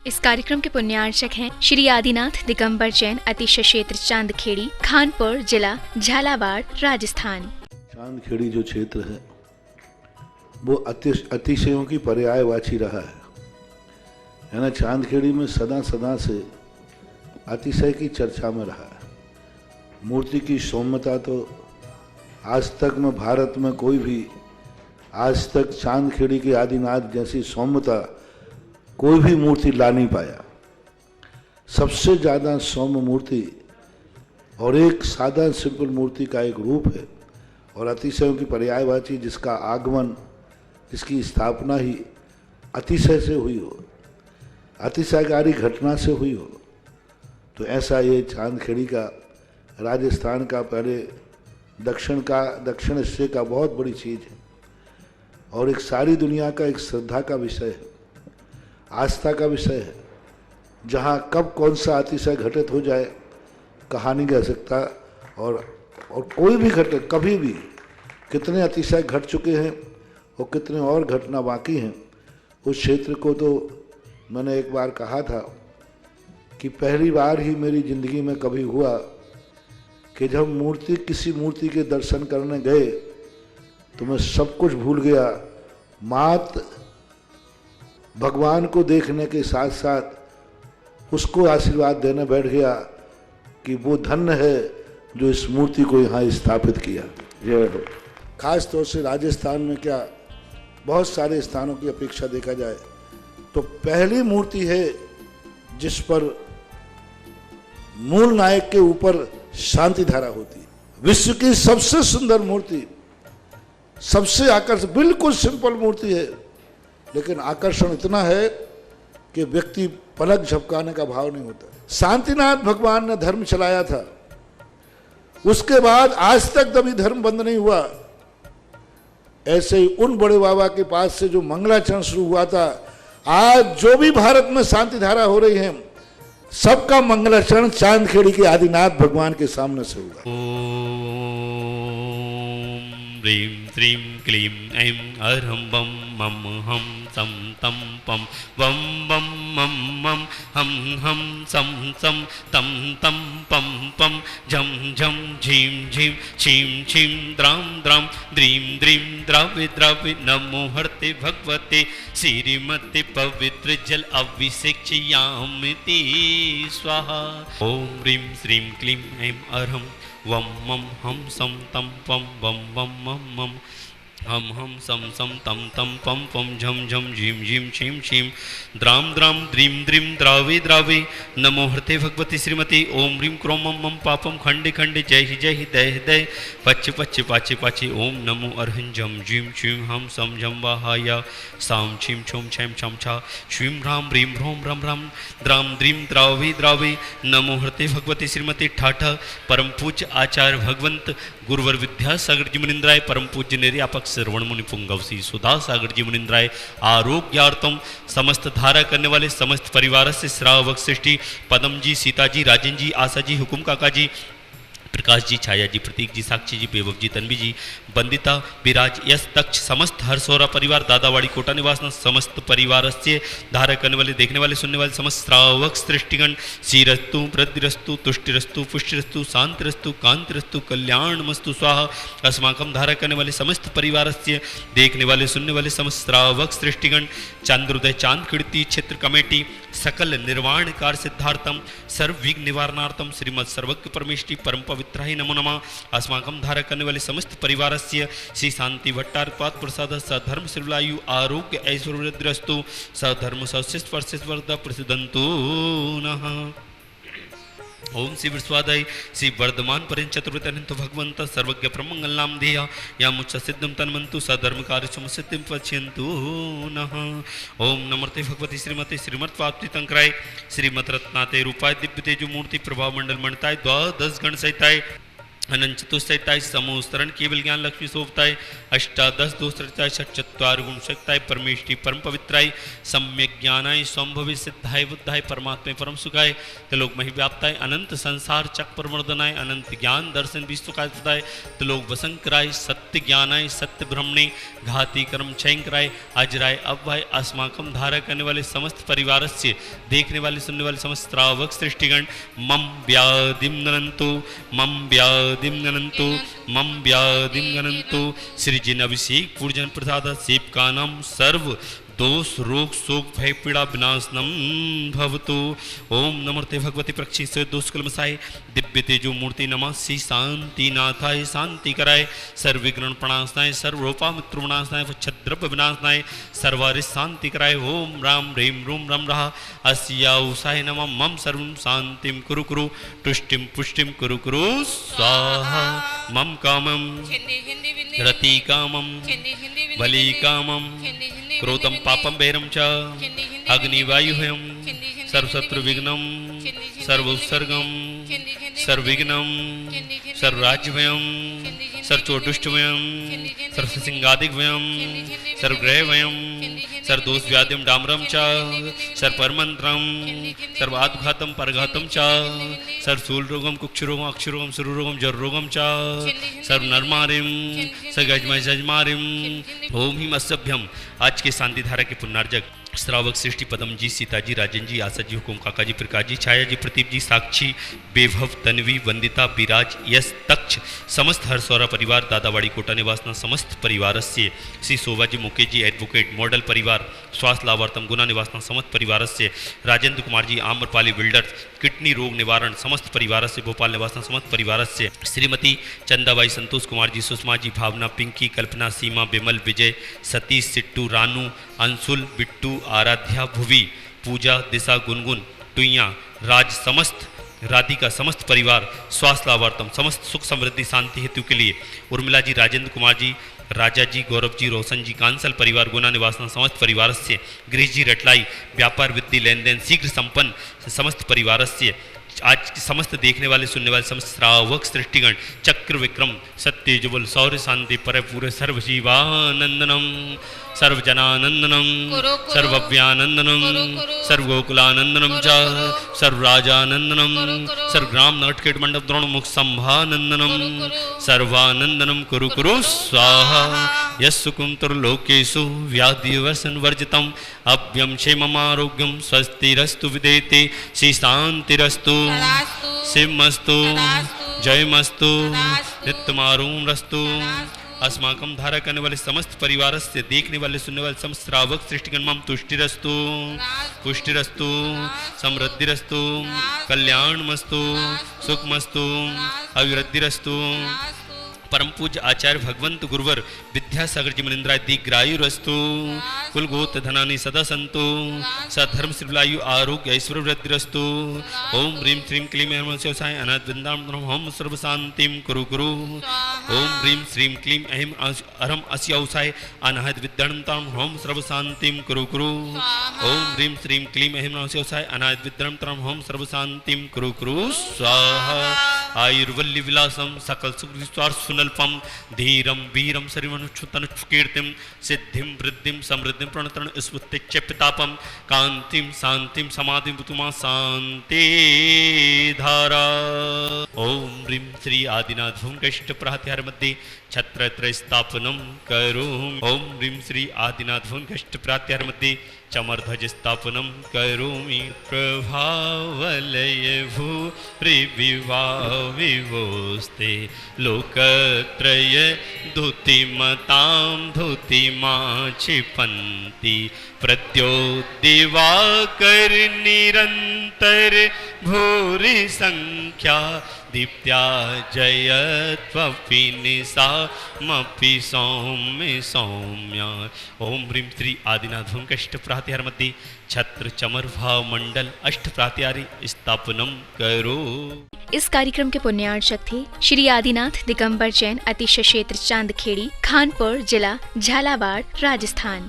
इस कार्यक्रम के पुण्यार्चक हैं श्री आदिनाथ दिगंबर जैन अतिशय क्षेत्र चांदखेड़ी, खानपुर जिला, झालावाड़, राजस्थान। चांदखेड़ी जो क्षेत्र है वो अतिशयों की पर्यायवाची रहा है ना। चांदखेड़ी में सदा सदा से अतिशय की चर्चा में रहा है। मूर्ति की सौम्यता तो आज तक में भारत में कोई भी आज तक चांदखेड़ी के आदिनाथ जैसी सौम्यता कोई भी मूर्ति ला नहीं पाया। सबसे ज़्यादा सौम्य मूर्ति और एक सादा सिंपल मूर्ति का एक रूप है और अतिशयों की पर्यायवाची जिसका आगमन, जिसकी स्थापना ही अतिशय से हुई हो, अतिशयकारी घटना से हुई हो, तो ऐसा ये चांदखेड़ी का राजस्थान का पहले दक्षिण हिस्से का बहुत बड़ी चीज़ है और एक सारी दुनिया का एक श्रद्धा का विषय है, आस्था का विषय है। जहाँ कब कौन सा अतिशय घटित हो जाए कहा नहीं जा सकता और कोई भी घटना कभी भी कितने अतिशय घट चुके हैं और कितने और घटना बाकी हैं। उस क्षेत्र को तो मैंने एक बार कहा था कि पहली बार ही मेरी ज़िंदगी में कभी हुआ कि जब किसी मूर्ति के दर्शन करने गए तो मैं सब कुछ भूल गया। मात भगवान को देखने के साथ साथ उसको आशीर्वाद देने बैठ गया कि वो धन्य है जो इस मूर्ति को यहाँ स्थापित किया। खास तौर से राजस्थान में क्या बहुत सारे स्थानों की अपेक्षा देखा जाए तो पहली मूर्ति है जिस पर मूल नायक के ऊपर शांति धारा होती है। विश्व की सबसे सुंदर मूर्ति, सबसे आकर्षक, बिल्कुल सिंपल मूर्ति है लेकिन आकर्षण इतना है कि व्यक्ति पलक झपकाने का भाव नहीं होता। शांतिनाथ भगवान ने धर्म चलाया था, उसके बाद आज तक कभी धर्म बंद नहीं हुआ। ऐसे ही उन बड़े बाबा के पास से जो मंगलाचरण शुरू हुआ था, आज जो भी भारत में शांति धारा हो रही है सबका मंगलाचरण चांदखेड़ी के आदिनाथ भगवान के सामने से हुआ। ह्रीं श्रीं क्लीं ऐं अरहं बम मम हम सम तम पम वम बम मम मम हम हम सम सम तम तम पम पम झम झम झीं झीं छीं छीं द्रां द्रां द्रीं द्रीं द्रावि द्रावि नमो हरते भगवते श्रीमते पवित्र जल अभिषेक्ष्यामिति स्वाहा। ओम ह्रीं श्रीं क्लीं ऐं अरहं वम मम हम सम तम पम वम वम मम मम हम सम सम तम तम पम पम झम झम झीम झीम छीम छीम द्रां द्रां द्रीं द्रीं द्रावि द्रावि नमो हरते भगवती श्रीमती। ओम ह्रीं क्रोम मम मम पापम खंडे खंडे जय ही दय दय पच्च पच्च पाचे पाचे। ओम नमो अर्हं झम झीं छीं हम सम झम वाहाया साम छीं छोम छैम छम छा श्रीं ह्रां ह्रीं ह्रों रम रम द्रां द्रीं द्रावि द्रावि नमो हरते भगवती श्रीमती। ठाठा परम पूज्य आचार्य भगवंत गुरुवर विद्यासागर जी मुनिंद्राय, परम पूज्य निर्यापक श्रवण मुनि पुंगव श्री सुधा सागर जी मुनिंद्राय, आरोग्यार्थम समस्त धारा करने वाले समस्त परिवार से श्रावक सृष्टि पदम जी, सीता जी, राजन जी, आशा जी, हुकुम काका जी, प्रकाश जी, छाया जी, प्रतीक जी, साक्षी जी, बेवक जी, तन्वी जी, बंदिता, विराज, यश, तक्ष, समस्त हरसोरा परिवार, दादावाड़ी कोटा निवास समस्त परिवार से धारा करने वाले, देखने वाले, सुनने वाले समस्त श्रावक सृष्टिगण श्रीरस्तु वृद्धिरस्तु तुष्टिरस्तु पुष्टिरस्तु शांतिरस्तु कांतिरस्तु कल्याणमस्तु स्वाहा। अस्माकम धारा करने वाले समस्त परिवार से देखने वाले, सुनने वाले समस्त श्रावक सृष्टिगण चंद्रोदय चांदखेड़ी क्षेत्र कमेटी सकल निर्वाण कार्य सिद्धार्थम सर्व विघ्न निवारणार्थम श्रीमद सर्वज्ञ परमेष्टि परम पवित्राय नमो नमः। अस्माकं धारा करने वाले समस्त परिवारस्य श्री शांति भट्टारपाद प्रसाद सधर्म श्रीलायु आरोग्य ऐश्वर्यद्रस्तु सधर्म सौशिष्ट वर्षेश्वरद प्रसिद्धंतु नः। ओम श्री विश्वादय श्री वर्धमान परिन चतुर्वितनितो भगवंत सर्वज्ञ प्रमंगल नाम ध्येया या मुच्च सिद्धम तन्मंतु सधर्म कार्य समसिद्धिं पश्यन्तु नः। ओम नमस्ते भगवती श्रीमती श्रीमत्वाप्ति तंक्राय श्रीमत रत्नाते रूपाय दिव्य तेजो मूर्ति प्रभाव मंडल मंडताय द्वादश गण सहिताय अनंत चतुष्टयताय समोस्तरण केवल ज्ञान लक्ष्मी शोभताय अष्टादश दोषताय षट्चत्वार गुण शक्ताय परमेष्टि परम पवित्राय सम्यक ज्ञानाय संभवे सिद्धाय बुद्धाय परमात्मे परम सुखाय त्रिलोक महि व्याप्ताय अनंत संसार चक्र मर्दनाय अनंत ज्ञान दर्शन विस्तुकाय सुधाय त्रिलोक वसंकराय सत्य ज्ञानाय सत्य ब्रह्मणे घाती कर्म क्षयंकराय अजराय अव्वाय अस्माकम धारा करने वाले समस्त परिवार से देखने वाले सुनने वाले समस्त श्रावक सृष्टिगण मम व्याधिम गणन्तु मम व्याधिम गणन्तु मम व्याधिम गणन्तु सृजन अभिषेक पूजन प्रसाद सेवकानां सर्व दोष रोग शोक भय पीड़ा विनाशनम भवतु। ओम नमस्ते भगवती प्रक्षित दोष कलमसाय दिव्य तेजो मूर्ति नमः श्री शांति नाथाय शांति कराय सर्विघ्न प्रणाशनाय सर्वरूपा मित्र विनाशनाय छद्रव्य विनाशनाय सर्वारि शांति कराय। ओम राम ह्रीम रूम रम रहा अस्याउसाय नमः मम सर्वं शांतिम कुरु कुरु तुष्टिम पुष्टिम कुरु कुरु स्वाहा मम कामम रति कामम बलि कामम क्रोधम पापम भैरम च अग्निवायुहयम सर्वशत्रु विघ्नम सर्वोत्सर्गम सर्वविघ्नम सर्वराज्यभयम सर्वचोदुष्टभयम सर्वसिंगादिभयम सर्वग्रहभयम सर्वदोष व्याधिम डामरम च सर्वपरमंत्रम सर्वाद्घातम परघातम च सर्वशूलरोगम कुक्षरोगम अक्षरोगम सुररोगम जररोगम च सर्वनरमारिम सगजमय जजमारिम ओम हिम असभ्यम। आज के शांति धारा के पुण्यार्जक श्रावक सृष्टि पदम जी, सीता जी, राजन जी, आशा जी, हुकुम काका जी, प्रकाश जी, छाया जी, प्रदीप जी, साक्षी, बेभव, तन्वी, वंदिता, विराज, यश, तक्ष, समस्त हरसौरा परिवार, दादावाड़ी कोटा निवासना समस्त परिवार से श्री शोभा जी, मुकेश जी, एडवोकेट, मॉडल परिवार, स्वास्थ्य लाभार्थम गुना निवासना समस्त परिवार से राजेंद्र कुमार जी, आम्रपाली बिल्डर्स, किडनी रोग निवारण समस्त परिवार से भोपाल निवासना समस्त परिवार से श्रीमती चंदाबाई, संतोष कुमार जी, सुषमा जी, भावना, पिंकी, कल्पना, सीमा, बिमल, विजय, सतीश, सिट्टू, रानू, अंशुल, बिट्टू, आराध्या, भुवी, पूजा, दिशा, गुनगुन, टुइया, राज, समस्त राधिका, समस्त परिवार, स्वास्थ्य लाभार्थम समस्त सुख समृद्धि शांति हेतु के लिए उर्मिला जी, राजेंद्र कुमार जी, राजा जी, गौरव जी, रोशन जी, कांसल परिवार, गुना निवासना समस्त परिवार से गिरीश जी, रटलाई, व्यापार विद्धि लेन देन शीघ्र संपन्न समस्त परिवार से आज समस्त देखने वाले सुनने वाले समस्त श्रावक सृष्टिगण चक्र विक्रम सत्य जुबल शौर्य शांति पर पूरे सर्व जीवानंदनम सर्वजनानंदनम सर्वव्यानंदनम सर्वगोकुलानंदनम च सर्वराजानंदनम सर्वग्राम नटकेट मंडप द्रोण मुख संभानंदनम सर्वानंदनम कुरु कुरु स्वाहा यस्सुकुम तुर्लोकेषु व्याधिवर्षन वर्जितम अभ्यम क्षेममारोग्यम स्वस्तिरस्तु विदेते श्री शांतिरस्तु शिवमस्तु जयमस्तु नित्यमारूमस्तु। अस्माकं धारा करने वाले समस्त परिवार से देखने वाले सुनने वाले समस्त श्रावक सृष्टिगण मम तुष्टिरस्तु पुष्टिरस्तु समृद्धिरस्तु कल्याणमस्तु सुखमस्तु अभिवृद्धिरस्तु। परम पूज्य आचार्य भगवंत गुरुवर विद्यासागर जी मनिंद्राय दीर्घायुरस्तु कुलगोत धनानि सदा संतु सधर्म श्रीलायु आरोग्य ऐश्वर्य वृद्धिरस्तु। ओम ह्रीं श्रीं क्लीं ऐं शिवसाय अनाथ वृंदावन होम सर्व शांतिम कुरु कुरु। ओम ह्रीं श्रीं क्लीं ऐं अरम अस्यौसाय अनाहत विद्याणतां होम सर्व शांतिम कुरु कुरु। ओम ह्रीं श्रीं क्लीं ऐं शिवसाय अनाहत विद्याणतां होम सर्व शांतिम कुरु कुरु स्वाहा। आयुर्वल्ली विलासम सकल सुख विश्वास सुनल्पम धीरम वीरम शरीरमनुच्छुतनुच्छुकीर्तिम सिद्धिम वृद्धिम समृद्धिम प्रणतरण स्फुत्तिच्च पितापम कांतिम शांतिम समाधिम तुमा शांति धारा। ओम ह्रीं श्री आदिनाथ भूमकष्ट प्रहत्यार मध्ये छत्रत्र स्थापनम करोमि। ओम ह्रीं श्री आदिनाथ भूमकष्ट प्रहत्यार मध्ये चमरध्वज स्थापनम करोमि। प्रभावलय भूरिविवाविवोस्ते लोकत्रय धुतिमतां धुतिमा क्षिपन्ति प्रद्योद्दिवाकर निरन्तर भूरि संख्या दीप्त्या जयत्वपि निशामपि सौम्य सौम्या। ओम ह्रीं श्री आदिनाथ भूमकष्ट प्रातिहार मध्ये छत्र चमर भाव मंडल अष्ट प्रातिहारी स्थापनम करो। इस कार्यक्रम के पुण्यार्चक थे श्री आदिनाथ दिगंबर जैन, अतिशय क्षेत्र चांदखेड़ी, खानपुर जिला, झालावाड़, राजस्थान।